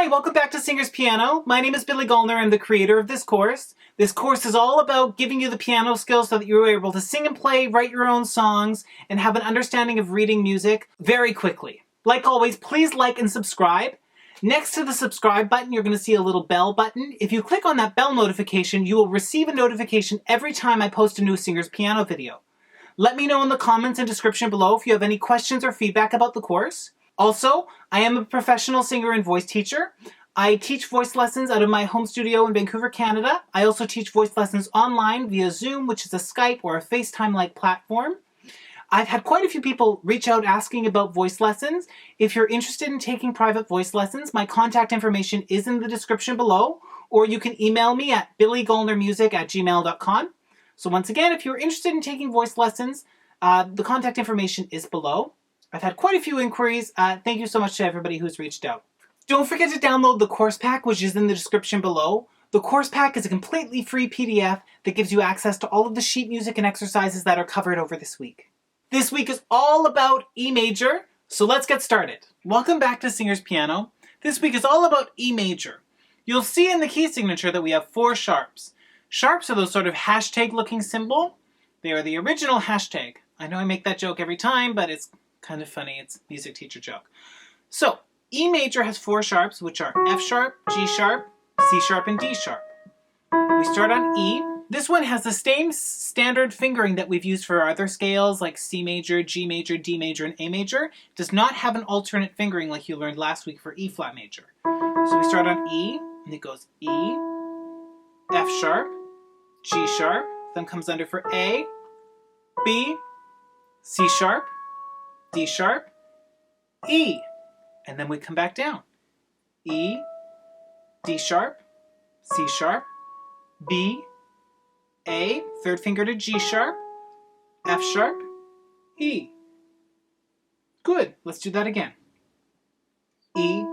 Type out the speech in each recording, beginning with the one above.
Hi, welcome back to Singer's Piano. My name is Billy Gollner. I'm the creator of this course. This course is all about giving you the piano skills so that you're able to sing and play, write your own songs, and have an understanding of reading music very quickly. Like always, please like and subscribe. Next to the subscribe button, you're going to see a little bell button. If you click on that bell notification, you will receive a notification every time I post a new Singer's Piano video. Let me know in the comments and description below if you have any questions or feedback about the course. Also, I am a professional singer and voice teacher. I teach voice lessons out of my home studio in Vancouver, Canada. I also teach voice lessons online via Zoom, which is a Skype or a FaceTime-like platform. I've had quite a few people reach out asking about voice lessons. If you're interested in taking private voice lessons, my contact information is in the description below, or you can email me at billygollnermusic@gmail.com. So once again, if you're interested in taking voice lessons, the contact information is below. I've had quite a few inquiries. Thank you so much to everybody who's reached out. Don't forget to download the course pack, which is in the description below. The course pack is a completely free PDF that gives you access to all of the sheet music and exercises that are covered over this week. This week is all about E major, so let's get started. Welcome back to Singer's Piano. This week is all about E major. You'll see in the key signature that we have 4 sharps. Sharps are those sort of hashtag-looking symbol. They are the original hashtag. I know I make that joke every time, but it's kind of funny. It's a music teacher joke. So, E major has 4 sharps, which are F sharp, G sharp, C sharp, and D sharp. We start on E. This one has the same standard fingering that we've used for our other scales, like C major, G major, D major, and A major. It does not have an alternate fingering like you learned last week for E flat major. So we start on E, and it goes E, F sharp, G sharp, then comes under for A, B, C sharp, D sharp, E, and then we come back down. E, D sharp, C sharp, B, A, third finger to G sharp, F sharp, E. Good, let's do that again. E,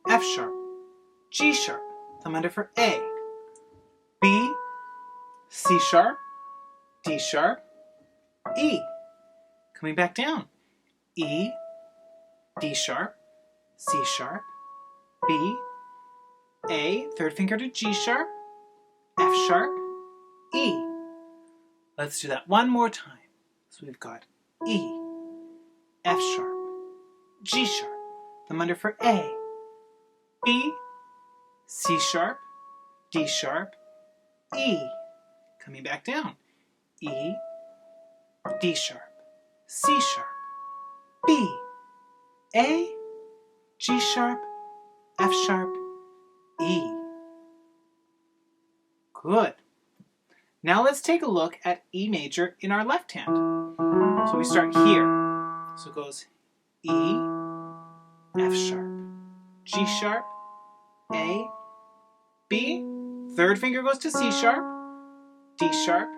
F sharp, G sharp, thumb under for A, B, C sharp, D sharp, E. Coming back down. E, D sharp, C sharp, B, A, third finger to G sharp, F sharp, E. Let's do that one more time. So we've got E, F sharp, G sharp, thumb under for A, B, C sharp, D sharp, E. Coming back down. E, D sharp, C sharp, B, A, G sharp, F sharp, E. Good. Now let's take a look at E major in our left hand. So we start here. So it goes E, F sharp, G sharp, A, B, third finger goes to C sharp, D sharp,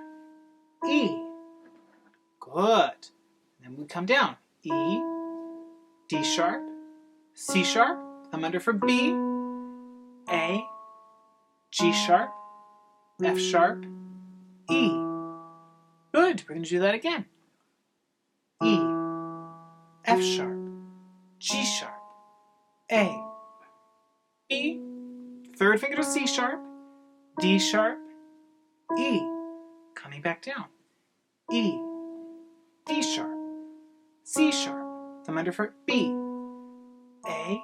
E. Good. Then we come down. E, D sharp, C sharp, thumb under for B, A, G sharp, F sharp, E. Good. We're going to do that again. E, F sharp, G sharp, A, B, third finger to C sharp, D sharp, E. Coming back down. E, D sharp, C sharp, thumb under for B, A,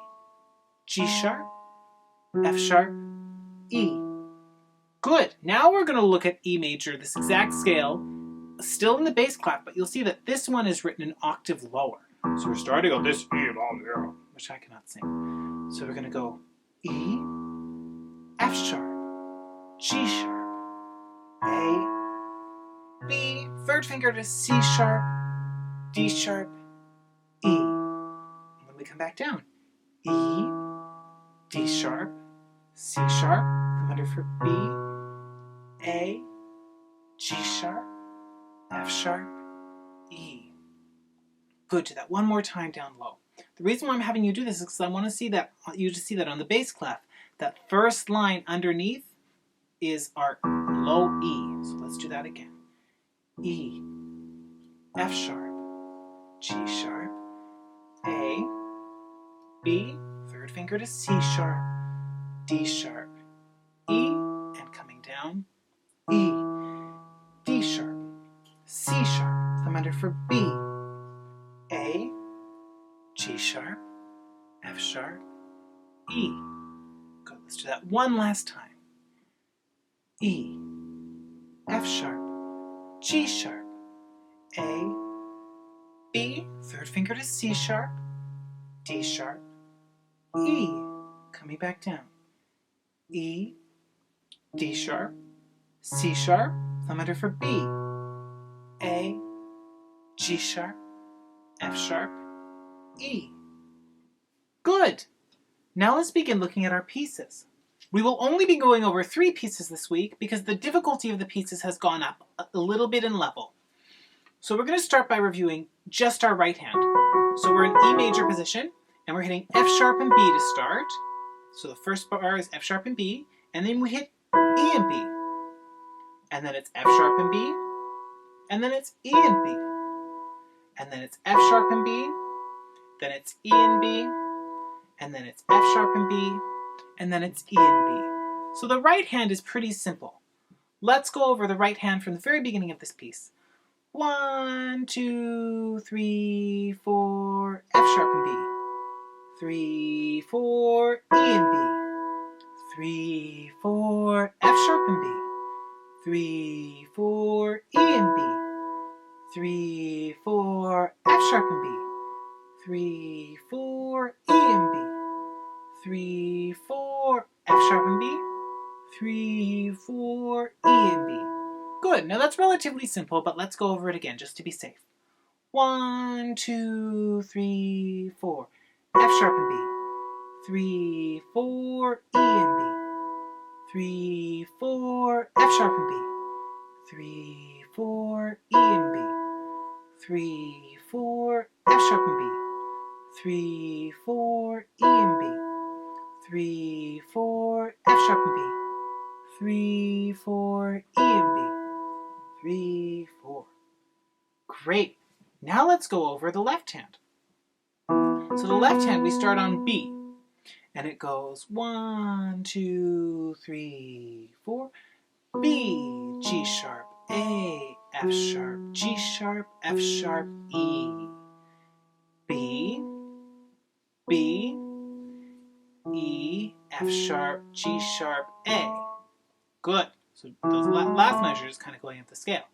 G sharp, F sharp, E. Good. Now we're going to look at E major, this exact scale, still in the bass clef, but you'll see that this one is written an octave lower. So we're starting on this E, which I cannot sing. So we're going to go E, F sharp, G sharp, A, B, third finger to C sharp, D sharp, E. And when we come back down, E, D sharp, C sharp, thumb under for B, A, G sharp, F sharp, E. Good. Do that one more time down low. The reason why I'm having you do this is because I want to see that you to see that on the bass clef, that first line underneath is our low E. So let's do that again. E, F sharp, G sharp, A, B, third third finger to C sharp, D sharp, E, and coming down, E, D sharp, C sharp, thumb under for B, A, G sharp, F sharp, E. Good, let's do that one last time. E, F sharp, G sharp, A, B, third finger to C sharp, D sharp, E, coming back down, E, D sharp, C sharp, thumb under for B, A, G sharp, F sharp, E. Good! Now let's begin looking at our pieces. We will only be going over 3 pieces this week because the difficulty of the pieces has gone up a little bit in level. So we're going to start by reviewing just our right hand. So we're in E major position, and we're hitting F sharp and B to start. So the first bar is F sharp and B, and then we hit E and B. And then it's F sharp and B, and then it's E and B. And then it's F sharp and B, then it's E and B, and then it's F sharp and B, and then it's E and B. So the right hand is pretty simple. Let's go over the right hand from the very beginning of this piece. 1, 2, 3, 4, F sharp and B. 3, 4, E and B. 3, 4, F sharp and B. 3, 4, E and B. 3, 4, F sharp and B. 3, 4, E and B. 3, 4, F sharp and B. 3, 4, E and B. Good, now that's relatively simple, but let's go over it again just to be safe. 1, 2, 3, 4, F sharp and B. 3, 4, E and B. 3, 4, F sharp and B. 3, 4, E and B. 3, 4, F sharp and B. 3, 4, E and B. 3, 4, F sharp and B. 3, 4, E and B. 3, 4. Great. Now let's go over the left hand. So the left hand, we start on B. And it goes 1, 2, 3, 4. B, G sharp, A, F sharp, G sharp, F sharp, E. B, B, E, F sharp, G sharp, A. Good. So those last measures kind of going up the scale.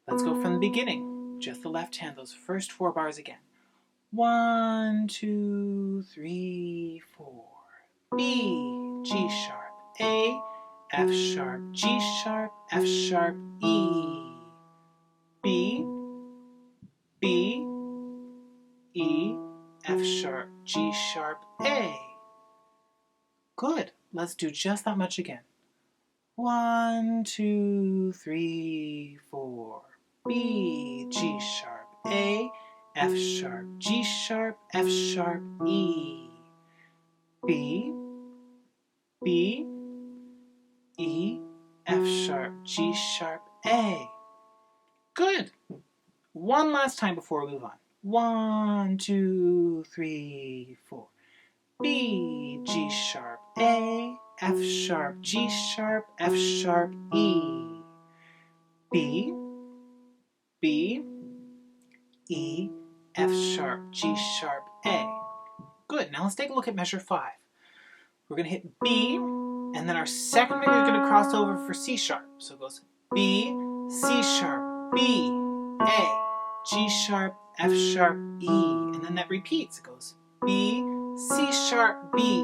Let's go from the beginning. Just the left hand, those first 4 bars again. 1, 2, 3, 4. B, G sharp, A, F sharp, G sharp, F sharp, E. B, B, E, F sharp, G sharp, A. Good. Let's do just that much again. 1, 2, 3, 4. B, G sharp, A, F sharp, G sharp, F sharp, E. B, B, E, F sharp, G sharp, A. Good. One last time before we move on. 1, 2, 3, 4. B, G sharp, A, F sharp, G sharp, F sharp, E. B, B, E, F sharp, G sharp, A. Good. Now let's take a look at measure 5. We're going to hit B, and then our second finger is going to cross over for C sharp. So it goes B, C sharp, B, A, G sharp, F sharp, E. And then that repeats. It goes B, C sharp, B,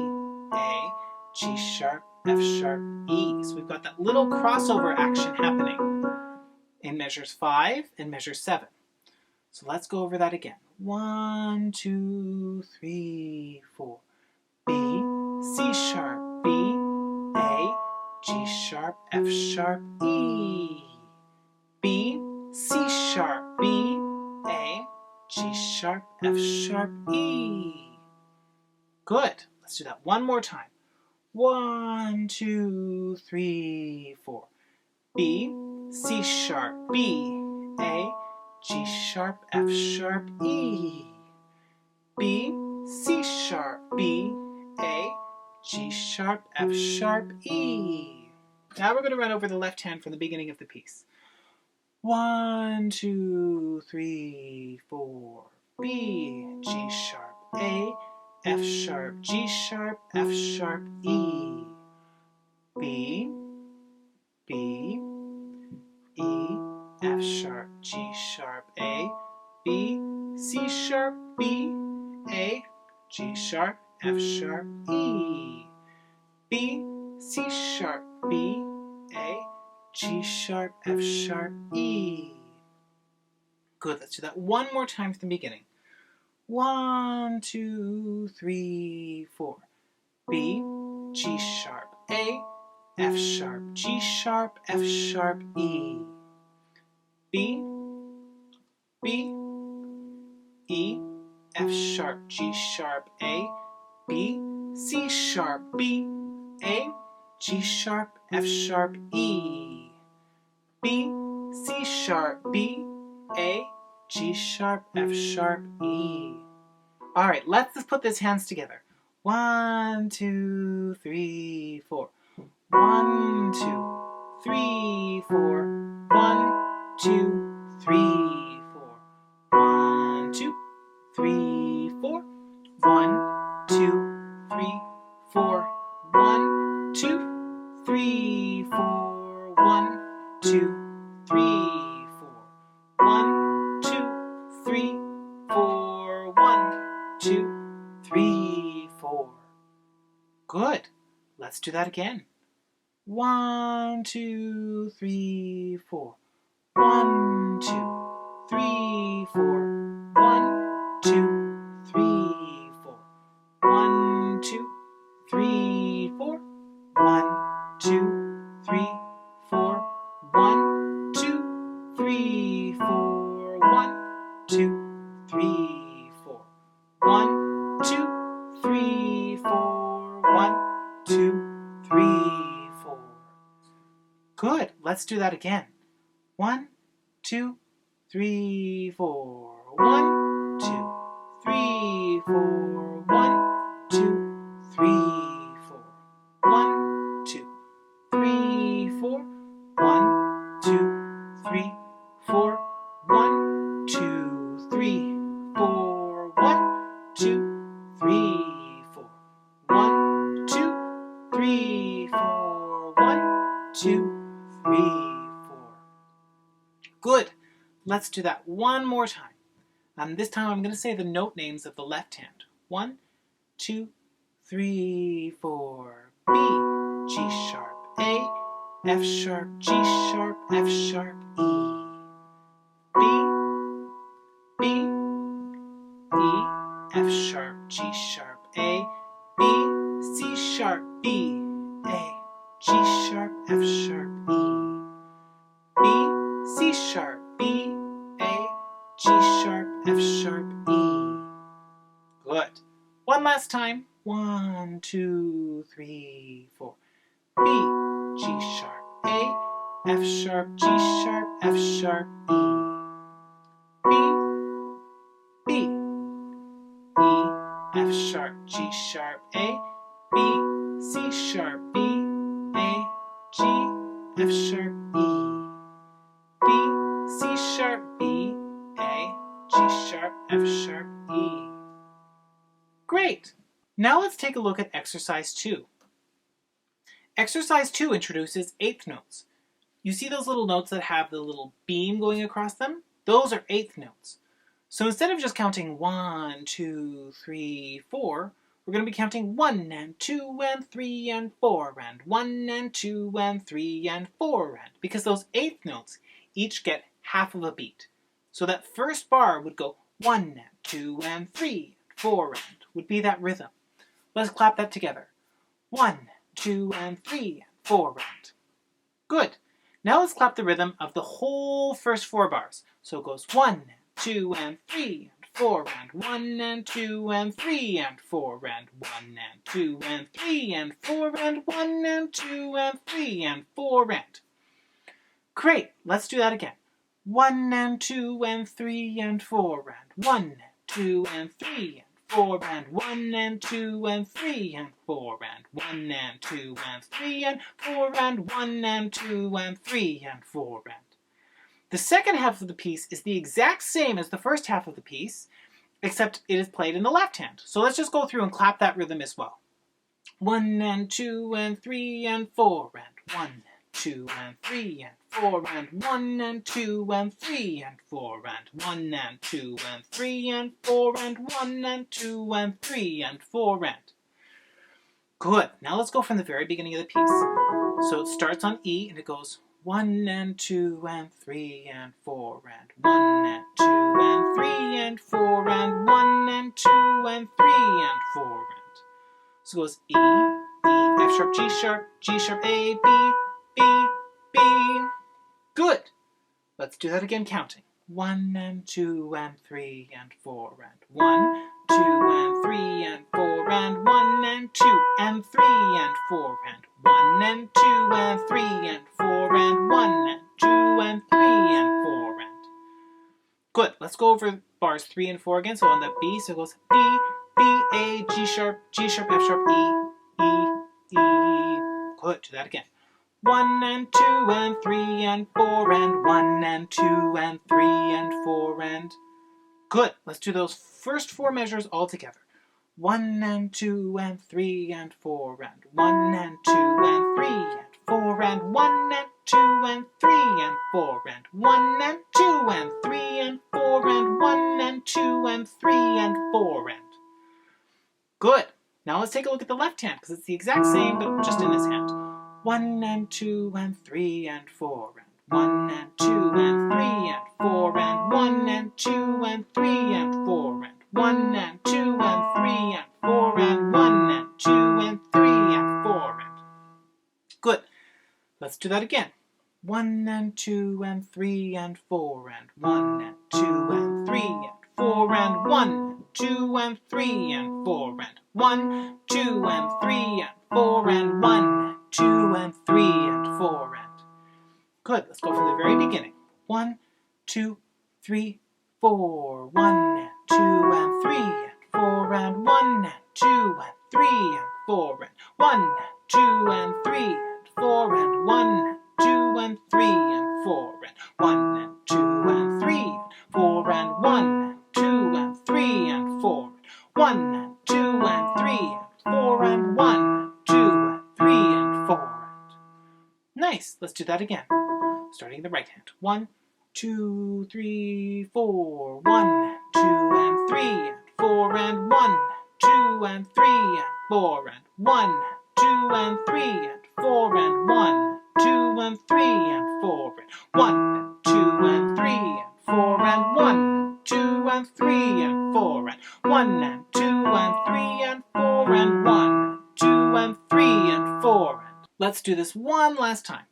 A, G sharp, F sharp, E. So we've got that little crossover action happening in measures 5 and measure 7. So let's go over that again. 1, 2, 3, 4. B, C sharp, B, A, G sharp, F sharp, E. B, C sharp, B, A, G sharp, F sharp, E. Good. Let's do that one more time. 1, 2, 3, 4. B, C sharp, B, A, G sharp, F sharp, E. B, C sharp, B, A, G sharp, F sharp, E. Now we're going to run over the left hand from the beginning of the piece. 1, 2, 3, 4. B, G sharp, A, F sharp, G sharp, F sharp, E. B, B, E, F sharp, G sharp, A, B, C sharp, B, A, G sharp, F sharp, E. B, C sharp, B, A, G sharp, F sharp, E. Good, let's do that one more time from the beginning. 1, 2, 3, 4. B, G sharp, A, F sharp, G sharp, F sharp, E. B, B, E, F sharp, G sharp, A, B, C sharp, B, A, G sharp, F sharp, E. B, C sharp, B, A, G sharp, F sharp, E. All right, let's just put these hands together. 1, 2, 3, 4. 1, 2, 3, 4. 1, 2, 3, 4. 1, 2, 3, 4. 1, 2, 3, 4. 1, 2, 3, 4. 1, 2, 3, 4. 1, 2, 3, 4. 1, 2, 3, 4. Good. Let's do that again. 1, 2, 3, 4. 1, 2, 3, 4. 1, 2, 3, 4. 1, 2, 3, 4. 1, 2, 3, 4. 1, 2, 3, 4. 1, 2, 3, 4. 1, 2, 3, 4. 1, 2, 3, 4. Good. Let's do that again. 1, 2, 3, 4. 1, 2, 3, 4. 1, 2, 3, 4. 1, 2, 3, 4. 1, 2, 3, 4. 1, 2, 3, 4. 1, 2, 3, 4. 1, 2, 3, 4. 1, 2, 3, 4. Good. Let's do that one more time. And this time I'm going to say the note names of the left hand. 1, 2, 3, 4. B, G sharp, A, F sharp, G sharp, F sharp, E. B, B, E, F sharp, G sharp, A, B, C sharp, B, A, G sharp, F sharp, E. B, C sharp, B, A, G sharp, F sharp, E. Good. One last time. 1, 2, 3, 4. B, G sharp, A, F sharp, G sharp, F sharp, E. B, B, E, F sharp, G sharp, A, B, C sharp, B, A, G, F sharp, E. B, C sharp, B, A, G sharp, F sharp, E. Great! Now let's take a look at exercise 2. Exercise 2 introduces eighth notes. You see those little notes that have the little beam going across them? Those are eighth notes. So instead of just counting 1, 2, 3, 4, we're going to be counting 1 and 2 and 3 and 4 and 1 and 2 and 3 and 4 and, because those eighth notes each get half of a beat. So that first bar would go 1 and 2 and 3 and 4 and would be that rhythm. Let's clap that together. 1, 2, and 3 and 4 and. Good. Now let's clap the rhythm of the whole first 4 bars. So it goes 1, 2, and 3 and 4 and 1 and 2 and 3 and 4 and 1 and 2 and 3 and 4 and 1 and 2 and 3 and 4 and. Great. Let's do that again. 1 and 2 and 3 and 4 and 1 and 2 and 3 and 4 and 1 and 2 and 3 and 4 and 1 and 2 and 3 and 4 and 1 and 2 and 3 and 4 and. The second half of the piece is the exact same as the first half of the piece, except it is played in the left hand. So let's just go through and clap that rhythm as well. 1 and 2 and 3 and 4 and 1 and 2 and 3 and 4 and 1 and 2 and 3 and 4 and 1 and 2 and 3 and 4 and 1 and 2 and 3 and 4 and. Good. Now let's go from the very beginning of the piece. So it starts on E and it goes 1 and 2 and 3 and 4 and 1 and 2 and 3 and 4 and 1 and 2 and 3 and 4 and. So it goes E, E, F sharp, G sharp, A, B, B, B. Good. Let's do that again counting. 1 and 2 and 3 and 4 and 1, 2 and 3 and 4 and 1 and 2 and 3 and 4 and 1 and 2 and 3 and 4 and 1 and 2 and 3 and 4 and. Good. Let's go over bars 3 and 4 again. So on the B, so it goes B, B, A, G sharp, F sharp, E, E, E. Good. Do that again. 1 and 2 and 3 and 4 and 1 and 2 and 3 and 4 and. Good. Let's do those first 4 measures all together. 1 and 2 and 3 and 4 and 1 and 2 and 3 and 4 and 1 and 2 and 3 and 4 and 1 and 2 and 3 and 4 and 1 and 2 and 3 and 4 and. Good. Now let's take a look at the left hand because it's the exact same but just in this hand. 1 and 2 and 3 and 4 and 1 and 2 and 3 and 4 and 1 and 2 and 3 and 4 and 1 and 2 and 3 and 4 and 1 and 2 and 3 and 4 and. Good. Let's do that again. 1 and 2 and 3 and 4 and 1 and 2 and 3 and 4 and 1 and 2 and 3 and 4 and 1, 2 and 3 and 4 and 1 and 2 and 3 and 4 and. Good. Let's go from the very beginning. 1, 2, 3, 4. 1 and 2 and 3 and 4 and 1 and 2 and 3 and 4 and 1 and 2 and 3 and 4 and 1 and 2 and 3 and 4 and 1 and 2 and 3 and 4 and 1 and 2 and 3 and 4 and 1 and 2 and 3 and 4 and 1 and 2 and 3 and 4 and. Nice. Let's do that again. Starting the right hand. 1, 2, 3, 4. 1 and 2 and 3 and 4 and 1 and 2 and 3 and 4 and 1 and 2 and 3 and 4 and 1 and 2 and 3 and 4 and 1 and 2 and 3 and 4 and 1 and 2 and 3 and 4 and 1 and 2 and 3 and 4 and 1 and 2 and 3 and 4 and. Let's do this one last time.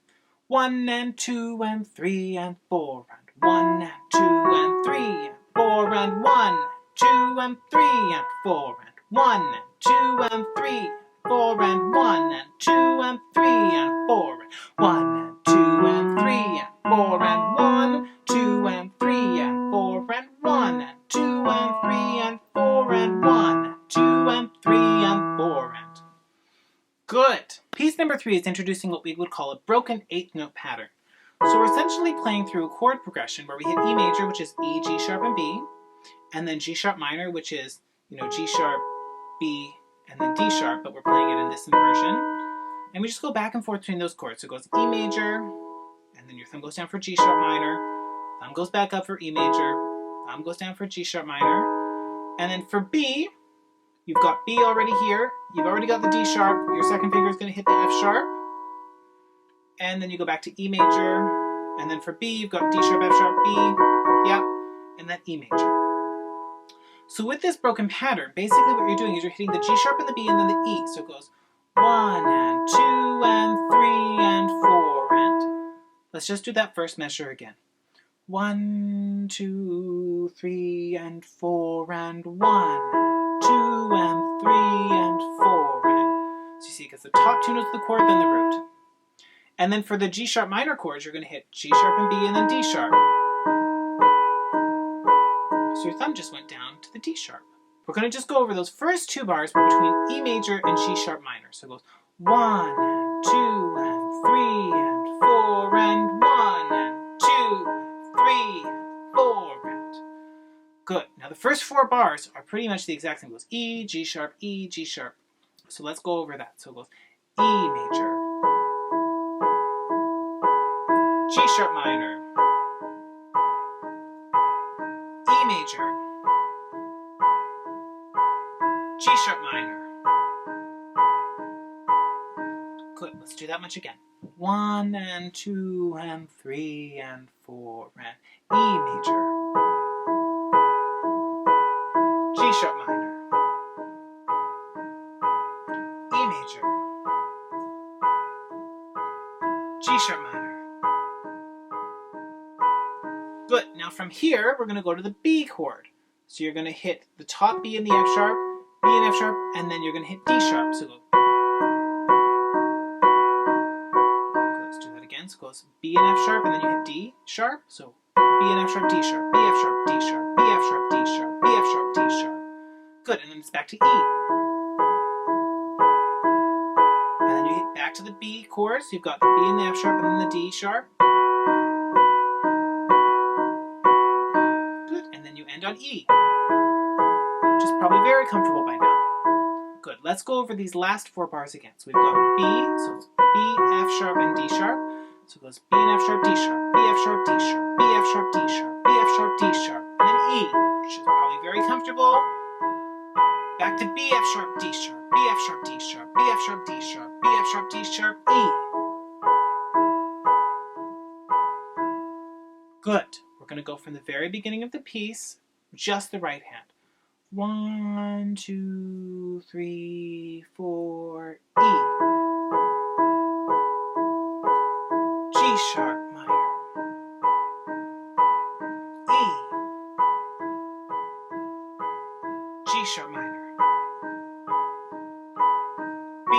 1 and 2 and 3 and 4 and 1 and 2 and 3 and 4 and 1 and 2 and 3 and 4 and 1 and 2 and 3 and 4 and 1 and 2 and 3 and 4 and 1 and 2 and 3 and 4 and 1, 2 and 3 and 4 and 1 and 2 and 3 and 4 and 1 and 2 and 3 and 4 and. Good. Piece number 3 is introducing what we would call a broken 8th note pattern. So we're essentially playing through a chord progression where we hit E major, which is E, G sharp, and B, and then G sharp minor, which is, G sharp, B, and then D sharp, but we're playing it in this inversion. And we just go back and forth between those chords. So it goes E major, and then your thumb goes down for G sharp minor, thumb goes back up for E major, thumb goes down for G sharp minor, and then for B, you've got B already here, you've already got the D sharp, your second finger is going to hit the F sharp, and then you go back to E major, and then for B, you've got D sharp, F sharp, B, yeah, and then E major. So with this broken pattern, basically what you're doing is you're hitting the G sharp and the B and then the E. So it goes 1 and 2 and 3 and 4 and. Let's just do that first measure again. 1, 2, 3 and 4 and 1 and 2 and 3 and 4 and. So you see, because the top 2 notes of the chord, then the root. And then for the G sharp minor chords, you're going to hit G sharp and B and then D sharp. So your thumb just went down to the D sharp. We're going to just go over those first 2 bars between E major and G sharp minor. So it goes 1 and 2 and 3 and 4 and 1 and 2 and 3 and 4 and... Good. Now the first 4 bars are pretty much the exact same. It goes E, G sharp, E, G sharp. So let's go over that. So it goes E major, G sharp minor, E major, G sharp minor. Good, let's do that much again. 1 and 2 and 3 and 4 and E major, G sharp minor, E major, G sharp minor. Good, now from here we're going to go to the B chord. So you're going to hit the top B and the F sharp, B and F sharp, and then you're going to hit D sharp. So go. Let's do that again. So it goes B and F sharp, and then you hit D sharp. So B and F sharp, D sharp, B F sharp, D sharp, B F sharp, D sharp, B F sharp, D sharp. Good, and then it's back to E. And then you hit back to the B chord. So you've got the B and the F sharp, and then the D sharp. Good, and then you end on E, which is probably very comfortable by now. Good, let's go over these last 4 bars again. So we've got B, so it's B, F sharp, and D sharp. So it goes B and F sharp, D sharp, B, F sharp, D sharp, B, F sharp, D sharp, B, F sharp, D sharp, and then E, which is probably very comfortable. Back to B, F sharp, D sharp, B, F sharp, D sharp, B, F sharp, D sharp, B, F sharp, D sharp, E. Good. We're going to go from the very beginning of the piece, just the right hand. 1, 2, 3, 4, E. G sharp minor. E. G sharp minor. B.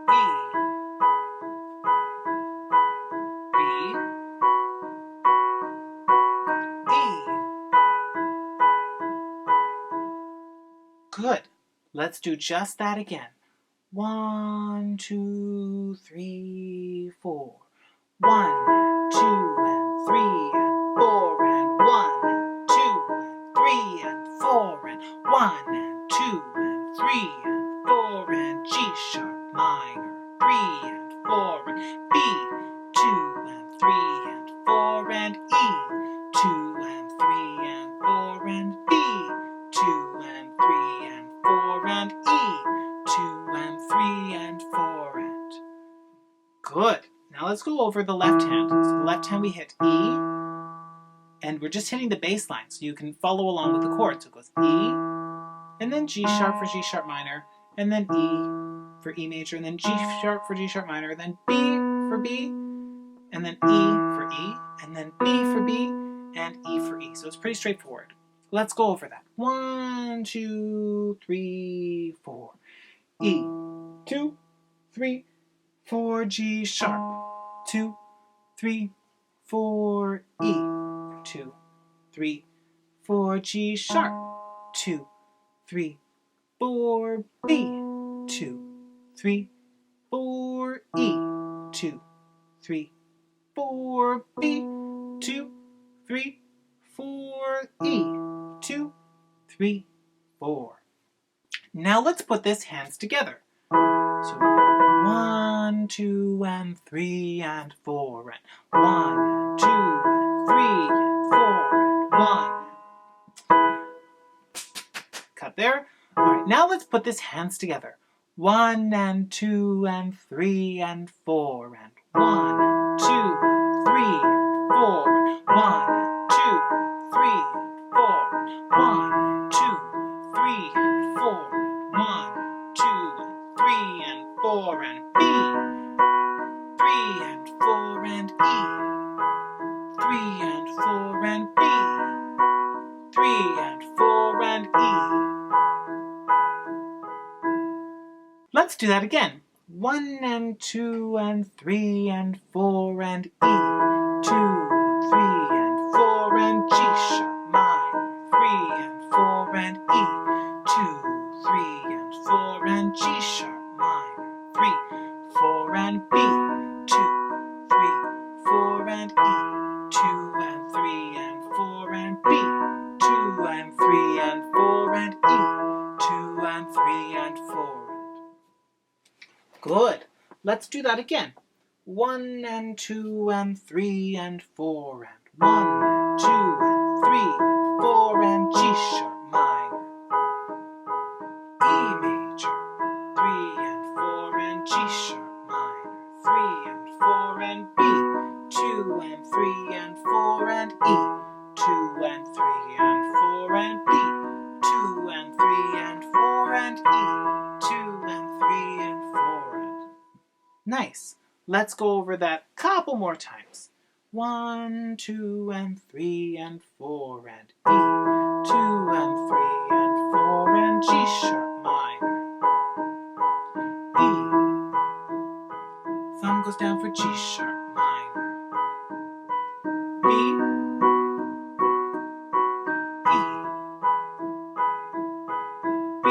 E. B. E. Good. Let's do just that again. 1, 2, 3, 4. 1, 2, and 3, and 4, and 1, and 2, and 3, and 4, and 1, and 2, and 3, and 4, and G sharp minor. 3 and 4, and B. 2 and 3, and 4, and E. 2 and 3, and 4, and B. 2 and 3, and 4, and E. 2 and 3, and 4, and... Good. Now let's go over the left hand. So the left hand we hit E, and we're just hitting the bass line, so you can follow along with the chord. So it goes E, and then G sharp for G sharp minor, and then E for E major, and then G sharp for G sharp minor, then B for B, and then E for E, and then B for B, and E for E. So it's pretty straightforward. Let's go over that. 1, 2, 3, 4. E, 2, 3, 4, G sharp. 2, 3, 4, E. 2, 3, 4, G sharp. 2, 3, 4, B. 2, 3, 4, E. 2, 3, 4, B. 2, 3, 4, E. 2, 3, 4. Now let's put this hands together. So 1, 2, and 3, and 4, and 1, 2, and 3, and 4, and 1. Cut there. All right, now let's put this hands together. 1, and 2, and 3, and 4, and 1, and 2, and 3, and 4, and 1, and 2, 3, and 4, and 1, 2, 3, and 4, and 1, 2, 3, and 4, and B. 3 and 4, and E. 3 and 4, and B. 3 and 4, and E. Let's do that again. 1 and 2 and 3 and 4 and E. 2, 3 and 4 and G sharp minor. and 4 and E. 2, 3 and 4 and G sharp minor. 3, 4 and B. 2, 3, 4 and E. 2 and 3 and 4 and B. 2 and 3 and 4 and E. 2 and 3 and 4. Good. Let's do that again. 1 and 2 and 3 and 4 and 1 and 2 and 3 and 4 and G sharp minor. E major. 3 and 4 and G sharp minor. 3 and 4 and B. 2 and 3 and 4 and E. 2 and 3 and 4 and B. 2 and 3 and 4 and E. 2 and 3 and 4 and... Nice. Let's go over that a couple more times. 1, 2 and 3 and 4 and E. 2 and 3 and 4 and G sharp minor. E. Thumb goes down for G sharp minor. B. E. B.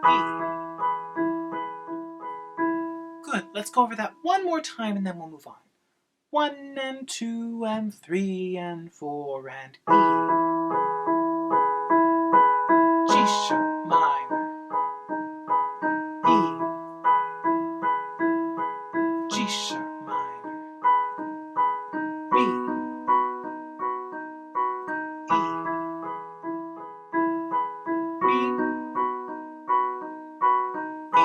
E. Good. Let's go over that one more time and then we'll move on. 1 and 2 and 3 and 4 and E. G sharp minor. E. G sharp minor. B. E. B. E.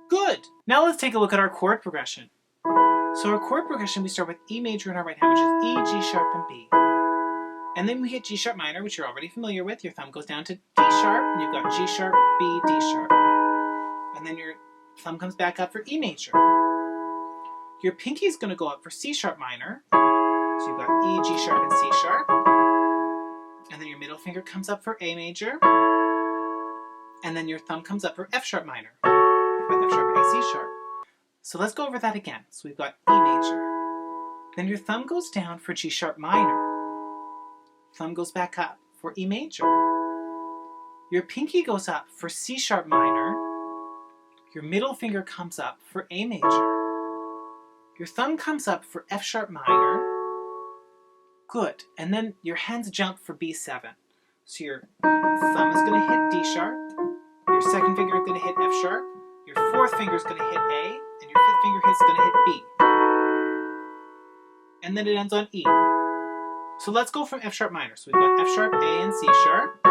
Good! Now let's take a look at our chord progression. So our chord progression, we start with E major in our right hand, which is E, G sharp, and B. And then we hit G sharp minor, which you're already familiar with. Your thumb goes down to D sharp, and you've got G sharp, B, D sharp. And then your thumb comes back up for E major. Your pinky is going to go up for C sharp minor. So you've got E, G sharp, and C sharp. And then your middle finger comes up for A major. And then your thumb comes up for F sharp minor. You've got F sharp, A, C sharp. So let's go over that again. So we've got E major. Then your thumb goes down for G sharp minor. Thumb goes back up for E major. Your pinky goes up for C sharp minor. Your middle finger comes up for A major. Your thumb comes up for F sharp minor. Good. And then your hands jump for B7. So your thumb is going to hit D sharp. Your second finger is going to hit F sharp. Your fourth finger is going to hit A. And your fifth finger is going to hit B. And then it ends on E. So let's go from F sharp minor. So we've got F sharp, A, and C sharp.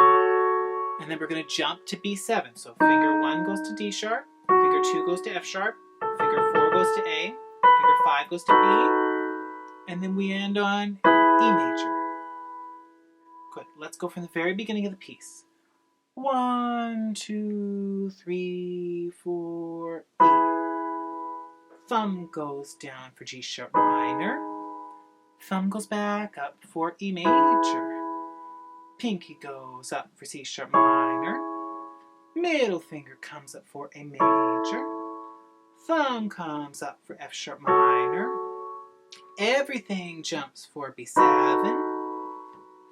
And then we're going to jump to B7. So finger 1 goes to D sharp. Finger 2 goes to F sharp. Finger 4 goes to A. Finger 5 goes to B. And then we end on E major. Good. Let's go from the very beginning of the piece. 1, 2, 3, 4, E. Thumb goes down for G sharp minor. Thumb goes back up for E major. Pinky goes up for C sharp minor. Middle finger comes up for A major. Thumb comes up for F sharp minor. Everything jumps for B7.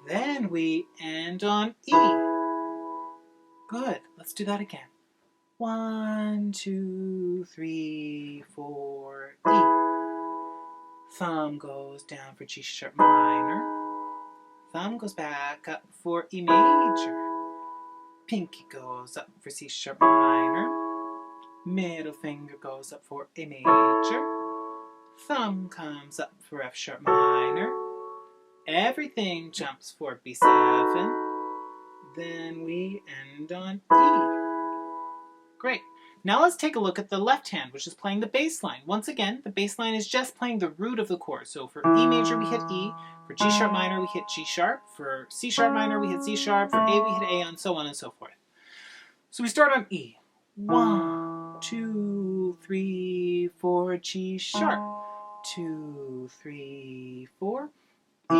Then we end on E. Good. Let's do that again. 1, 2, 3, 4, E. Thumb goes down for G sharp minor. Thumb goes back up for E major. Pinky goes up for C sharp minor. Middle finger goes up for A major. Thumb comes up for F sharp minor. Everything jumps for B7. Then we end on E. Great. Now let's take a look at the left hand, which is playing the bass line. Once again, the bass line is just playing the root of the chord. So for E major, we hit E. For G sharp minor, we hit G sharp. For C sharp minor, we hit C sharp. For A, we hit A, and so on and so forth. So we start on E. 1, 2, 3, 4, G sharp. 2, 3, 4. E,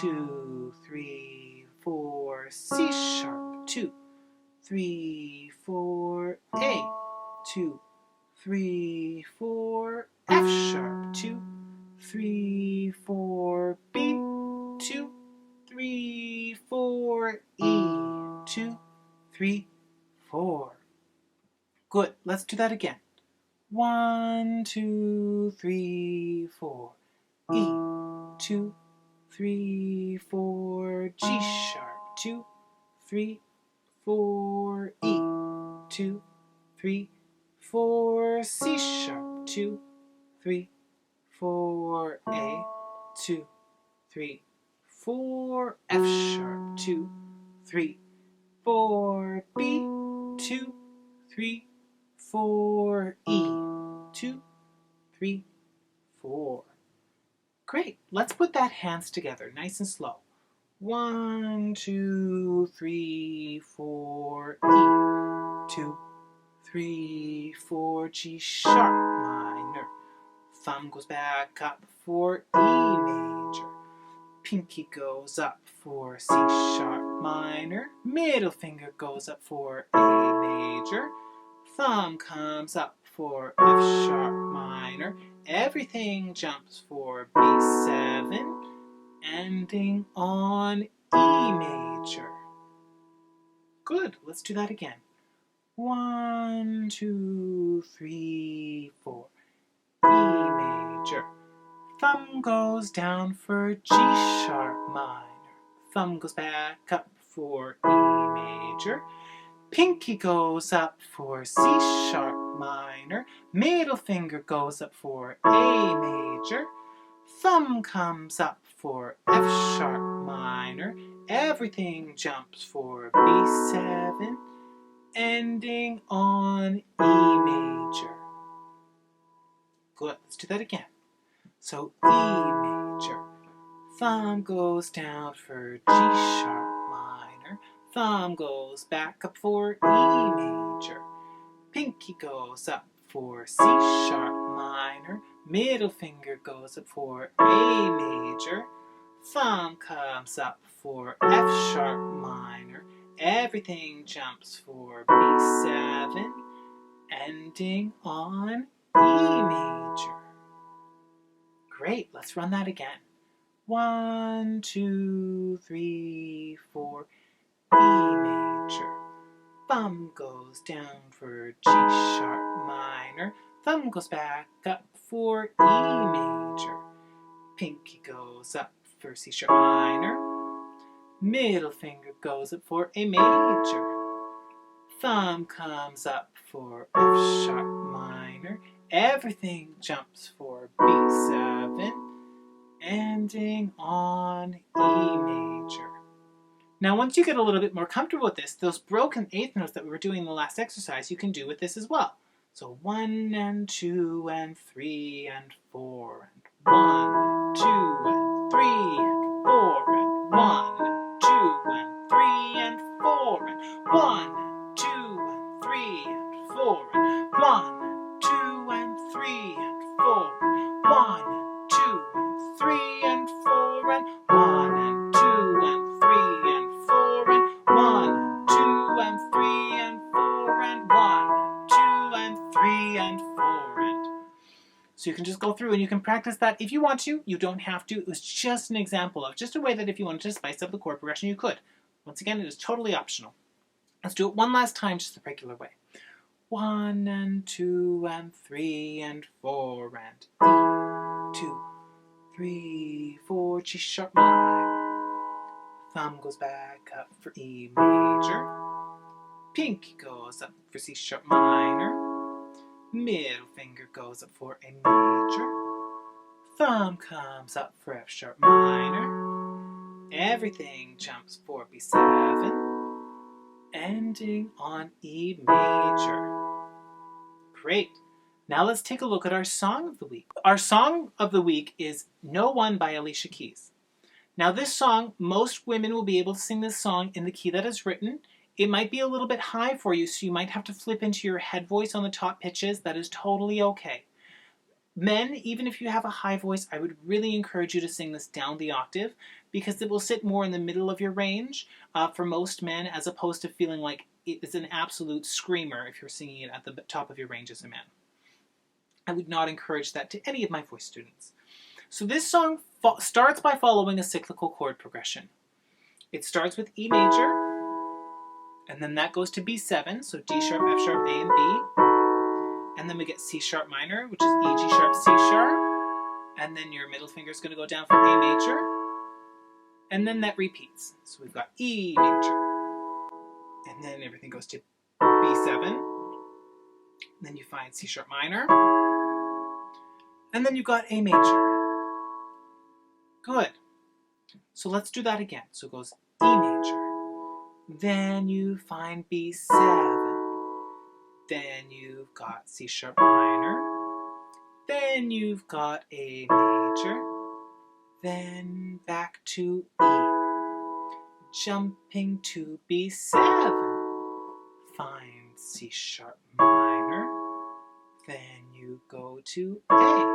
2, 3, 4, C sharp. 2, 3, 4, A. 2, 3, 4, F sharp. 2, 3, 4, B, 2, 3, 4, E, 2, 3, 4. Good, let's do that again. 1, 2, 3, 4, E, 2, 3, 4, G sharp, 2, 3, 4, E, 2, 3, 4, C sharp, 2, 3, 4, A, 2, 3, 4, F sharp, 2, 3, 4, B, 2, 3, 4, E, 2, 3, 4. Great, let's put that hands together, nice and slow. 1, 2, 3, 4, E, 2, 3, 4, G sharp minor. Thumb goes back up for E major. Pinky goes up for C sharp minor. Middle finger goes up for A major. Thumb comes up for F sharp minor. Everything jumps for B7, ending on E major. Good, let's do that again. 1, 2, 3, 4. E major. Thumb goes down for G sharp minor. Thumb goes back up for E major. Pinky goes up for C sharp minor. Middle finger goes up for A major. Thumb comes up for F sharp minor. Everything jumps for B7, ending on E major. Good, let's do that again. So E major. Thumb goes down for G sharp minor. Thumb goes back up for E major. Pinky goes up for C sharp minor. Middle finger goes up for A major. Thumb comes up for F sharp minor. Everything jumps for B7, ending on E major. Great, let's run that again. 1, 2, 3, 4, E major. Thumb goes down for G sharp minor. Thumb goes back up for E major. Pinky goes up for C sharp minor. Middle finger goes up for A major. Thumb comes up for F sharp minor. Everything jumps for B7, ending on E major. Now, once you get a little bit more comfortable with this, those broken eighth notes that we were doing in the last exercise, you can do with this as well. So 1 and 2 and 3 and 4 and 1 and 2 and 3 and 4 and 1 and 2 and 3 and 4 and 1 and 2 and 3 and 4 and 1 and 2 and 3 and 4 and 1 and 2 and 3 and 4 and 1 and 2 and 3 and 4 and 1 and 2 and 3 and 4 and 1 and 2 and 3 and 4 and. So you can just go through and you can practice that if you want to. You don't have to. It was just an example of just a way that if you wanted to spice up the chord progression, you could. Once again, it is totally optional. Let's do it one last time, just the regular way. 1 and 2 and 3 and 4 and E, 2, 3, 4, G sharp minor. Thumb goes back up for E major. Pinky goes up for C sharp minor. Middle finger goes up for A major. Thumb comes up for F sharp minor. Everything jumps for B7, ending on E major. Great. Now let's take a look at our song of the week. Our song of the week is No One by Alicia Keys. Now this song, most women will be able to sing this song in the key that is written. It might be a little bit high for you, so you might have to flip into your head voice on the top pitches. That is totally okay. Men, even if you have a high voice, I would really encourage you to sing this down the octave because it will sit more in the middle of your range for most men, as opposed to feeling like it is an absolute screamer if you're singing it at the top of your range as a man. I would not encourage that to any of my voice students. So this song starts by following a cyclical chord progression. It starts with E major, and then that goes to B7, so D sharp, F sharp, A, and B. And then we get C sharp minor, which is E, G sharp, C sharp. And then your middle finger is going to go down for A major. And then that repeats. So we've got E major. And then everything goes to B7. Then you find C sharp minor. And then you've got A major. Good. So let's do that again. So it goes E major. Then you find B7. Then you've got C sharp minor. Then you've got A major. Then back to E. Jumping to B7. Find C sharp minor. Then you go to A.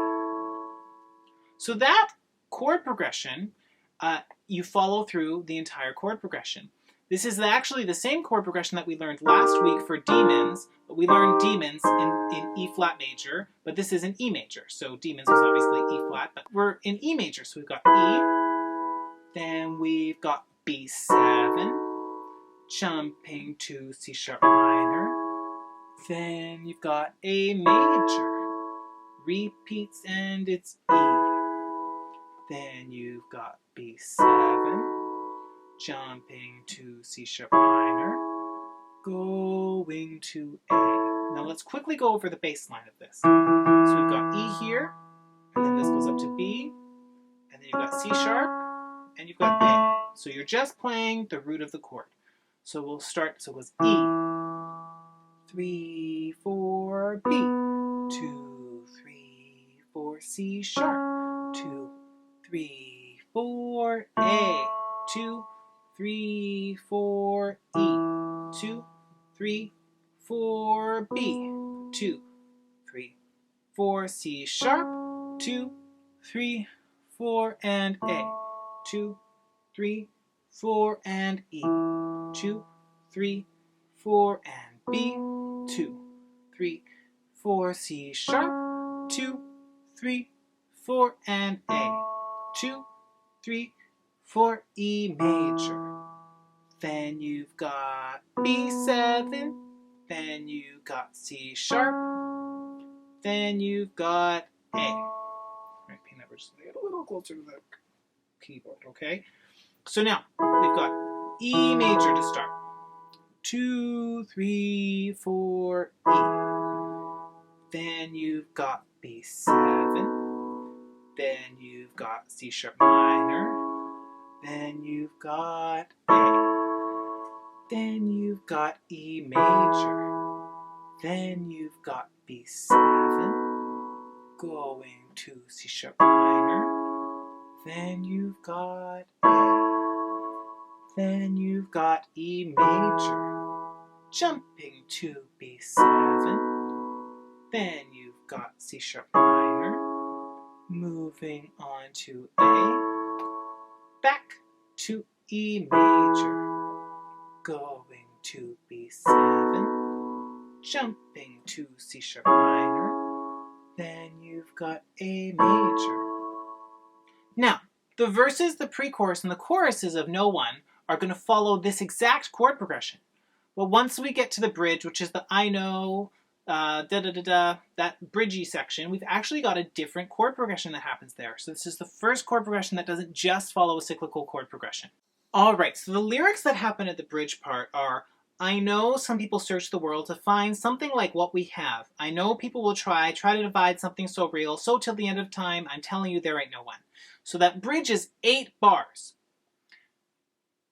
So that chord progression, you follow through the entire chord progression. This is actually the same chord progression that we learned last week for Demons, but we learned Demons in E flat major, but this is in E major. So Demons was obviously E flat, but we're in E major. So we've got E, then we've got B7, jumping to C sharp minor, then you've got A major, repeats and it's E, then you've got B7, jumping to C sharp minor, going to A. Now let's quickly go over the bass line of this. So we've got E here, and then this goes up to B, and then you've got C sharp, and you've got A. So you're just playing the root of the chord. So we'll start, so it goes E, 3, 4, B, 2, 3, 4, C sharp, 2, 3, 4, A, 2, 3, 4, E, 2, 3, 4, B, 2, 3, 4, C sharp, 2, 3, 4, and A, 2, 3, 4, and E, 2, 3, 4, and B, 2, 3, 4, C sharp, 2, 3, 4, and A, 2, 3, 4, E major. Then you've got B7, then you've got C sharp, then you've got A. Right, P number, just get a little closer to the keyboard, okay? So now, we've got E major to start. 2, 3, 4, E. Then you've got B7, then you've got C sharp minor, then you've got A. Then you've got E major. Then you've got B7, going to C sharp minor. Then you've got A. Then you've got E major, jumping to B7. Then you've got C sharp minor, moving on to A. Back to E major, going to B7, jumping to C sharp minor, then you've got A major. Now, the verses, the pre-chorus, and the choruses of No One are going to follow this exact chord progression. But once we get to the bridge, which is the I know, that bridgey section, we've actually got a different chord progression that happens there. So this is the first chord progression that doesn't just follow a cyclical chord progression. Alright, so the lyrics that happen at the bridge part are, I know some people search the world to find something like what we have. I know people will try to divide something so real, so till the end of time, I'm telling you there ain't no one. So that bridge is 8 bars.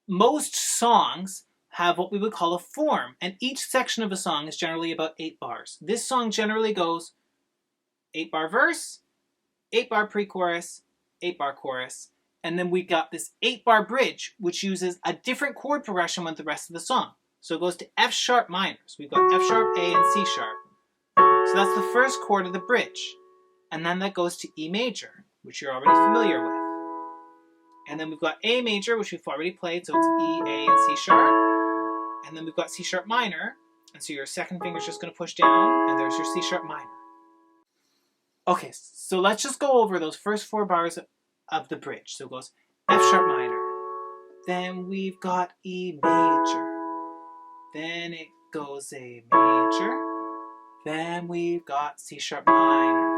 Most songs have what we would call a form, and each section of a song is generally about 8 bars. This song generally goes 8-bar verse, 8-bar pre-chorus, 8-bar chorus, and then we got this 8-bar bridge, which uses a different chord progression with the rest of the song. So it goes to F sharp minor. So we've got F sharp, A, and C sharp. So that's the first chord of the bridge. And then that goes to E major, which you're already familiar with. And then we've got A major, which we've already played, so it's E, A, and C sharp. And then we've got C sharp minor, and so your second finger is just going to push down, and there's your C sharp minor. Okay, so let's just go over those first 4 bars of the bridge. So it goes F sharp minor. Then we've got E major. Then it goes A major. Then we've got C sharp minor.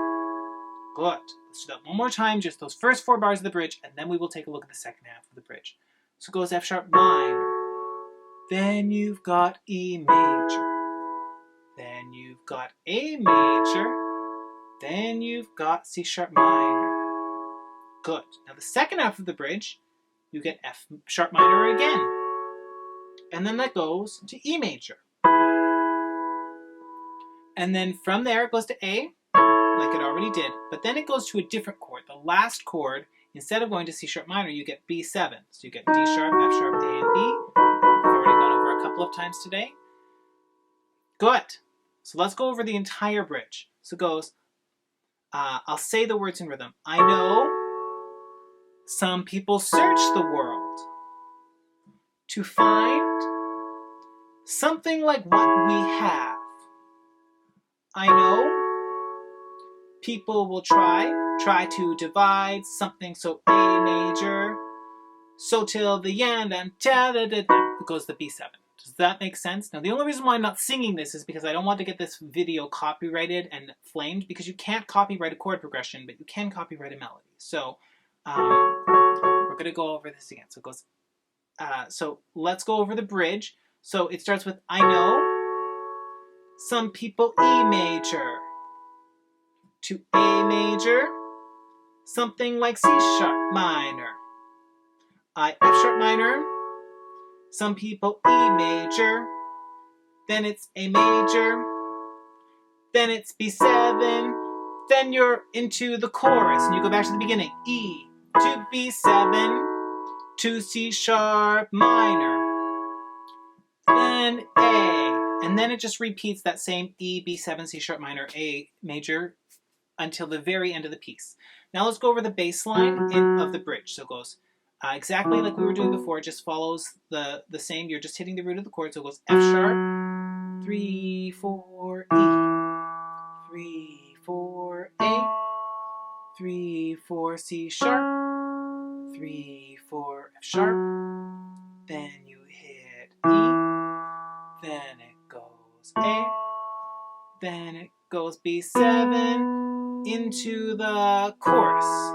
Good. Let's do that one more time, just those first 4 bars of the bridge, and then we will take a look at the second half of the bridge. So it goes F sharp minor. Then you've got E major. Then you've got A major. Then you've got C sharp minor. Good. Now the second half of the bridge, you get F sharp minor again. And then that goes to E major. And then from there it goes to A, like it already did, but then it goes to a different chord. The last chord, instead of going to C sharp minor, you get B7. So you get D sharp, F sharp, A, and B. We've already gone over a couple of times today. Good. So let's go over the entire bridge. So it goes, I'll say the words in rhythm. I know some people search the world to find something like what we have. I know people will try to divide something so A major, so till the end, and it goes the B7. Does that make sense? Now the only reason why I'm not singing this is because I don't want to get this video copyrighted and flamed, because you can't copyright a chord progression, but you can copyright a melody. So we're going to go over this again. So it goes, so let's go over the bridge. So it starts with I know some people E major to A major, something like C sharp minor. I F sharp minor, some people E major, then it's A major, then it's B7, then you're into the chorus and you go back to the beginning. E to B7 to C sharp minor, then A, and then it just repeats that same E, B7, C sharp minor, A major until the very end of the piece. Now let's go over the bass line of the bridge. So it goes exactly like we were doing before. It just follows the same. You're just hitting the root of the chord. So it goes F sharp, 3, 4, E, 3, 4, A, 3, 4, C sharp, 3, 4, F sharp, then you hit E, then it goes A, then it goes B7, into the chorus,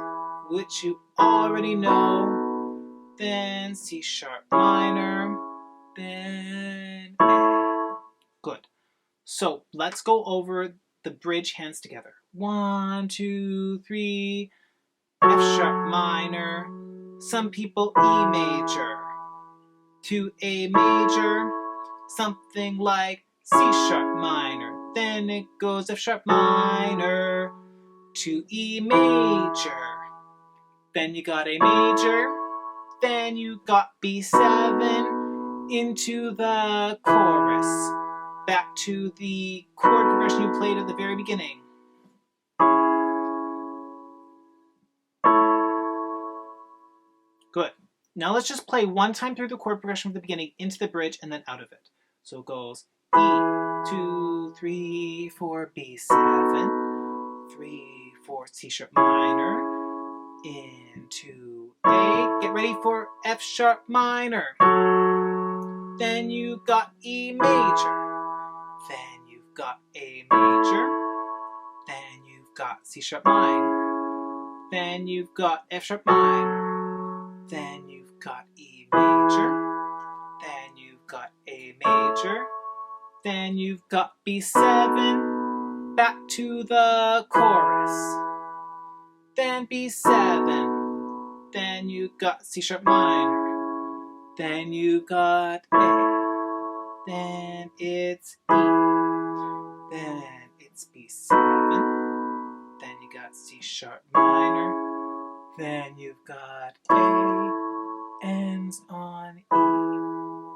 which you already know, then C sharp minor, then A. Good. So let's go over the bridge hands together. 1, 2, 3, F sharp minor, some people E major, to A major, something like C sharp minor, then it goes F sharp minor, to E major, then you got A major, then you got B7, into the chorus, back to the chord progression you played at the very beginning. Good. Now let's just play one time through the chord progression from the beginning into the bridge and then out of it. So it goes E, 2, 3, 4, B7, 3, 4, C sharp minor, into A, get ready for F sharp minor, then you got E major, then you've got A major, then you've got C sharp minor, then you've got F sharp minor, then you've got E major, then you've got A major, then you've got B7, back to the chorus, then B7, then you got C sharp minor, then you got A, then it's E, then it's B7, then you got C sharp minor, then you've got A, ends on E.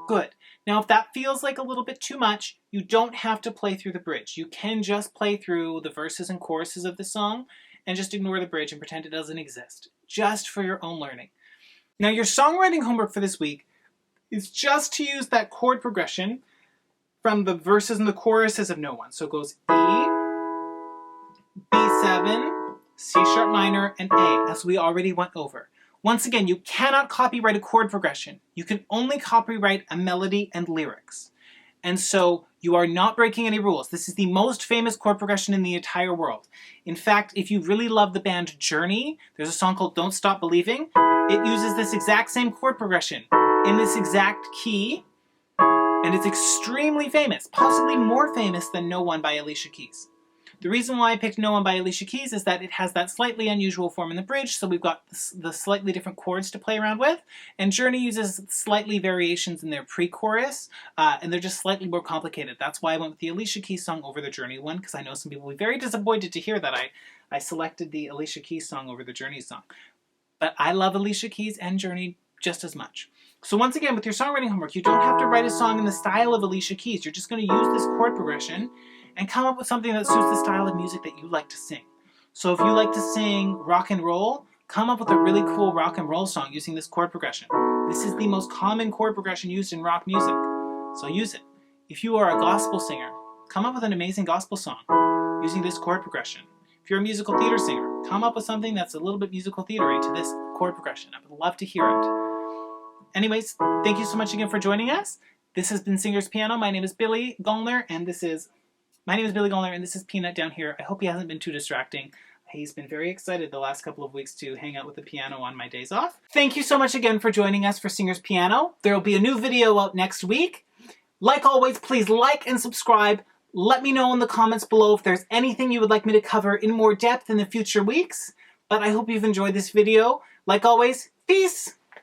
Good. Now if that feels like a little bit too much, you don't have to play through the bridge. You can just play through the verses and choruses of the song and just ignore the bridge and pretend it doesn't exist, just for your own learning. Now your songwriting homework for this week is just to use that chord progression from the verses and the choruses of No One. So it goes E, B7, 7, C sharp minor, and A, as we already went over. Once again, you cannot copyright a chord progression. You can only copyright a melody and lyrics. And so you are not breaking any rules. This is the most famous chord progression in the entire world. In fact, if you really love the band Journey, there's a song called Don't Stop Believing. It uses this exact same chord progression in this exact key, and it's extremely famous, possibly more famous than No One by Alicia Keys. The reason why I picked No One by Alicia Keys is that it has that slightly unusual form in the bridge, so we've got the slightly different chords to play around with, and Journey uses slightly variations in their pre-chorus, and they're just slightly more complicated. That's why I went with the Alicia Keys song over the Journey one, because I know some people will be very disappointed to hear that I selected the Alicia Keys song over the Journey song. But I love Alicia Keys and Journey just as much. So once again, with your songwriting homework, you don't have to write a song in the style of Alicia Keys. You're just going to use this chord progression and come up with something that suits the style of music that you like to sing. So if you like to sing rock and roll, come up with a really cool rock and roll song using this chord progression. This is the most common chord progression used in rock music, so use it. If you are a gospel singer, come up with an amazing gospel song using this chord progression. If you're a musical theater singer, come up with something that's a little bit musical theater-y to this chord progression. I would love to hear it. Anyways, thank you so much again for joining us. This has been Singer's Piano. My name is Billy Gollner, and this is Peanut down here. I hope he hasn't been too distracting. He's been very excited the last couple of weeks to hang out with the piano on my days off. Thank you so much again for joining us for Singer's Piano. There will be a new video out next week. Like always, please like and subscribe. Let me know in the comments below if there's anything you would like me to cover in more depth in the future weeks. But I hope you've enjoyed this video. Like always, peace!